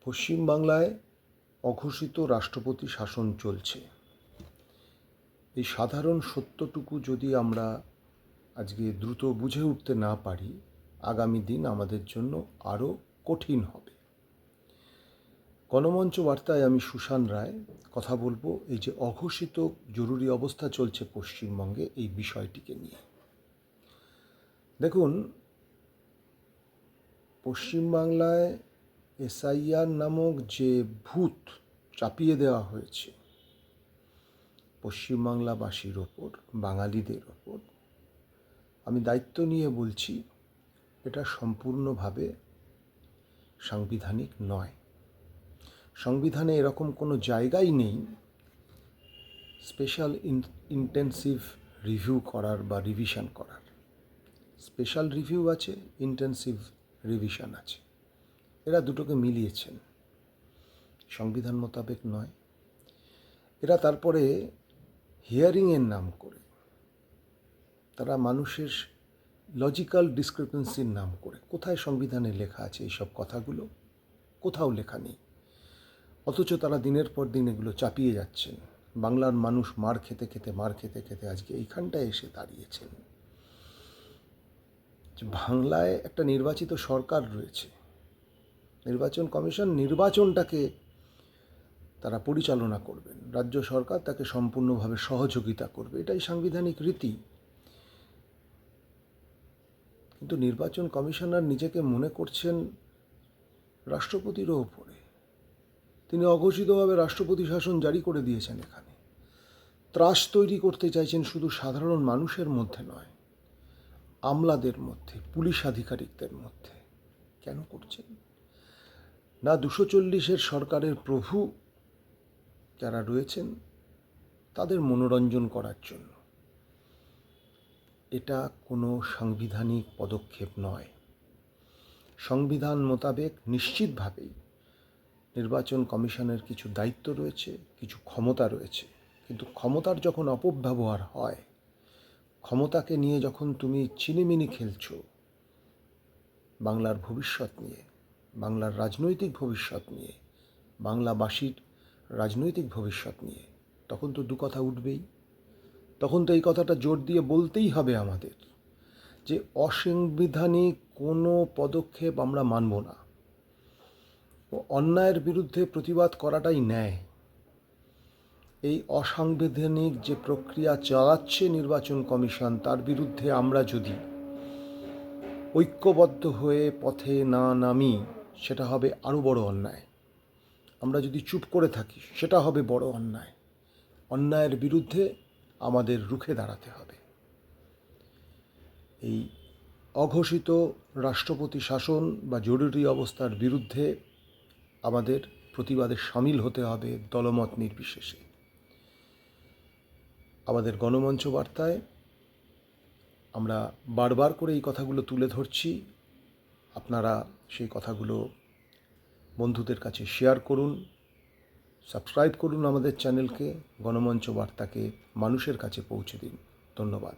পশ্চিমবাংলায় অঘোষিত রাষ্ট্রপতি শাসন চলছে। এই সাধারণ সত্যটুকু যদি আমরা আজকে দ্রুত বুঝে উঠতে না পারি, আগামী দিন আমাদের জন্য আরও কঠিন হবে। গণমঞ্চ বার্তায় আমি সুশান রায় কথা বলবো এই যে অঘোষিত জরুরি অবস্থা চলছে পশ্চিমবঙ্গে, এই বিষয়টিকে নিয়ে। দেখুন, পশ্চিমবাংলায় এসআইআর নামক যে ভূত চাপিয়ে দেওয়া হয়েছে পশ্চিমবাংলাবাসীর ওপর, বাঙালিদের ওপর, আমি দায়িত্ব নিয়ে বলছি এটা সম্পূর্ণভাবে সাংবিধানিক নয়। সংবিধানে এরকম কোনো জায়গাই নেই স্পেশাল ইন্টেন্সিভ রিভিউ করার বা রিভিশন করার। স্পেশাল রিভিউ আছে, ইন্টেন্সিভ রিভিশন আছে, এরা দুটোকে মিলিয়েছেন, সংবিধান মোতাবেক নয়। এরা তারপরে হিয়ারিংয়ের নাম করে, তারা মানুষের লজিক্যাল ডিসক্রিপেন্সির নাম করে, কোথায় সংবিধানে লেখা আছে এইসব কথাগুলো? কোথাও লেখা নেই। অথচ তারা দিনের পর দিন এগুলো চাপিয়ে যাচ্ছেন। বাংলার মানুষ মার খেতে খেতে আজকে এইখানটায় এসে দাঁড়িয়েছেন। বাংলায় একটা নির্বাচিত সরকার রয়েছে, নির্বাচন কমিশন নির্বাচনটাকে তারা পরিচালনা করবেন, রাজ্য সরকার তাকে সম্পূর্ণভাবে সহযোগিতা করবে, এটাই সাংবিধানিক রীতি। কিন্তু নির্বাচন কমিশনার নিজেকে মনে করছেন রাষ্ট্রপতিরও ওপরে। তিনি অঘোষিতভাবে রাষ্ট্রপতি শাসন জারি করে দিয়েছেন। এখানে ত্রাস তৈরি করতে চাইছেন শুধু সাধারণ মানুষের মধ্যে নয়, আমলাদের মধ্যে, পুলিশ আধিকারিকদের মধ্যে। কেন করছেন? না 240-এর সরকারের প্রভু যারা রয়েছেন তাদের মনোরঞ্জন করার জন্য। এটা কোনো সাংবিধানিক পদক্ষেপ নয়। সংবিধান মোতাবেক নিশ্চিতভাবেই নির্বাচন কমিশনের কিছু দায়িত্ব রয়েছে, কিছু ক্ষমতা রয়েছে, কিন্তু ক্ষমতার যখন অপব্যবহার হয়, ক্ষমতাকে নিয়ে যখন তুমি চিনিমিনি খেলছো বাংলার ভবিষ্যৎ নিয়ে, বাংলার রাজনৈতিক ভবিষ্যৎ নিয়ে, বাংলাবাসীর রাজনৈতিক ভবিষ্যৎ নিয়ে, তখন তো দু কথা উঠবেই। তখন তো এই কথাটা জোর দিয়ে বলতেই হবে আমাদের যে অসাংবিধানিক কোনো পদক্ষেপ আমরা মানব না। ও অন্যায়ের বিরুদ্ধে প্রতিবাদ করাটাই ন্যায়। এই অসাংবিধানিক যে প্রক্রিয়া চালাচ্ছে নির্বাচন কমিশন, তার বিরুদ্ধে আমরা যদি ঐক্যবদ্ধ হয়ে পথে না নামি, সেটা হবে আরও বড় অন্যায়। আমরা যদি চুপ করে থাকি, সেটা হবে বড় অন্যায়। অন্যায়ের বিরুদ্ধে আমাদের রুখে দাঁড়াতে হবে। এই অঘোষিত রাষ্ট্রপতি শাসন বা জরুরি অবস্থার বিরুদ্ধে আমাদের প্রতিবাদে সামিল হতে হবে দলমত নির্বিশেষে। আমাদের গণমঞ্চ বার্তায় আমরা বারবার করে এই কথাগুলো তুলে ধরছি। আপনারা সেই কথাগুলো বন্ধুদের কাছে শেয়ার করুন, সাবস্ক্রাইব করুন আমাদের চ্যানেলকে, গণমঞ্চ বার্তাকে মানুষের কাছে পৌঁছে দিন। ধন্যবাদ।